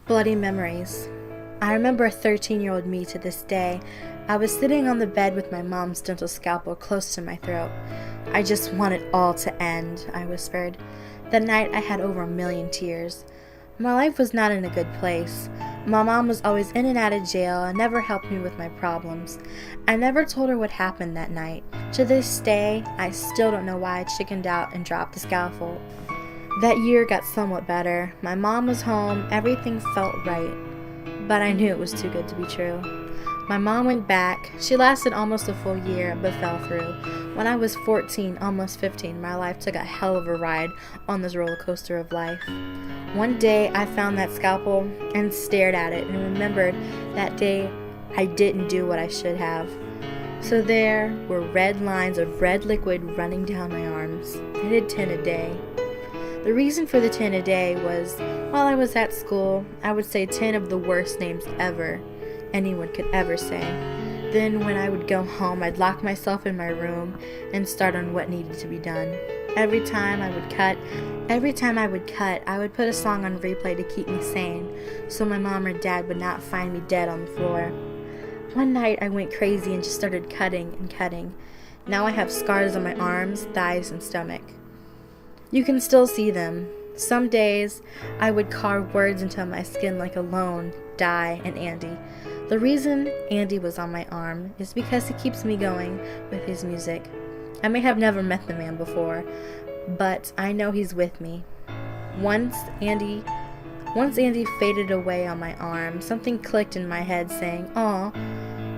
Bloody memories. I remember a 13-year-old me to this day. I was sitting on the bed with my mom's dental scalpel close to my throat. I just want it all to end, I whispered. That night I had over 1,000,000 tears. My life was not in a good place. My mom was always in and out of jail and never helped me with my problems. I never told her what happened that night. To this day, I still don't know why I chickened out and dropped the scalpel. That year got somewhat better. My mom was home, everything felt right. But I knew it was too good to be true. My mom went back. She lasted almost a full year, but fell through. When I was 14, almost 15, my life took a hell of a ride on this roller coaster of life. One day, I found that scalpel and stared at it and remembered that day I didn't do what I should have. So there were red lines of red liquid running down my arms. I did 10 a day. The reason for the 10 a day was, while I was at school, I would say 10 of the worst names ever anyone could ever say. Then when I would go home, I'd lock myself in my room and start on what needed to be done. Every time I would cut, I would put a song on replay to keep me sane, so my mom or dad would not find me dead on the floor. One night I went crazy and just started cutting and cutting. Now I have scars on my arms, thighs, and stomach. You can still see them. Some days, I would carve words into my skin like Alone, Die, and Andy. The reason Andy was on my arm is because he keeps me going with his music. I may have never met the man before, but I know he's with me. Once Andy faded away on my arm, something clicked in my head saying, "Aw,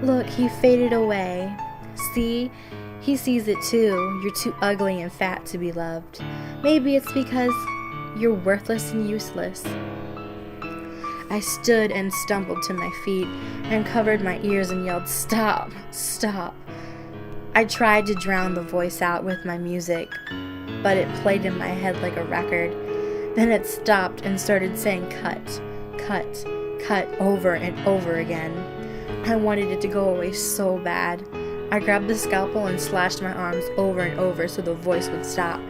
look, he faded away. See? He sees it too. You're too ugly and fat to be loved. Maybe it's because you're worthless and useless." I stood and stumbled to my feet and covered my ears and yelled, "Stop! Stop!" I tried to drown the voice out with my music, but it played in my head like a record. Then it stopped and started saying cut, cut, cut over and over again. I wanted it to go away so bad. I grabbed the scalpel and slashed my arms over and over so the voice would stop,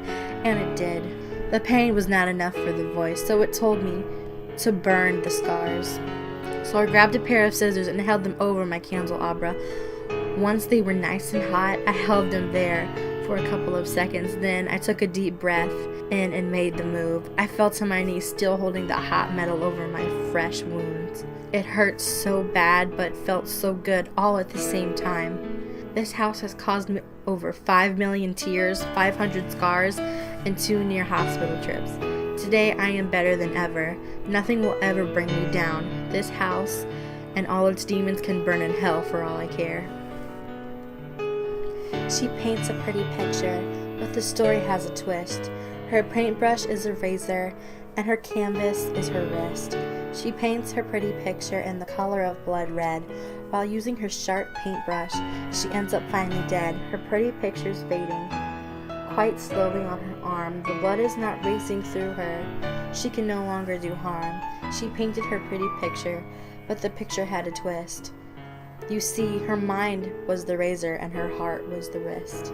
and it did. The pain was not enough for the voice, so it told me to burn the scars. So I grabbed a pair of scissors and held them over my candelabra. Once they were nice and hot, I held them there for a couple of seconds. Then I took a deep breath in and made the move. I fell to my knees, still holding the hot metal over my fresh wounds. It hurt so bad, but felt so good all at the same time. This house has caused me over 5,000,000 tears, 500 scars, and 2 near hospital trips. Today I am better than ever. Nothing will ever bring me down. This house and all its demons can burn in hell for all I care. She paints a pretty picture, but the story has a twist. Her paintbrush is a razor, and her canvas is her wrist. She paints her pretty picture in the color of blood red. While using her sharp paintbrush, she ends up finally dead. Her pretty picture's fading quite slowly on her arm. The blood is not racing through her. She can no longer do harm. She painted her pretty picture, but the picture had a twist. You see, her mind was the razor and her heart was the wrist.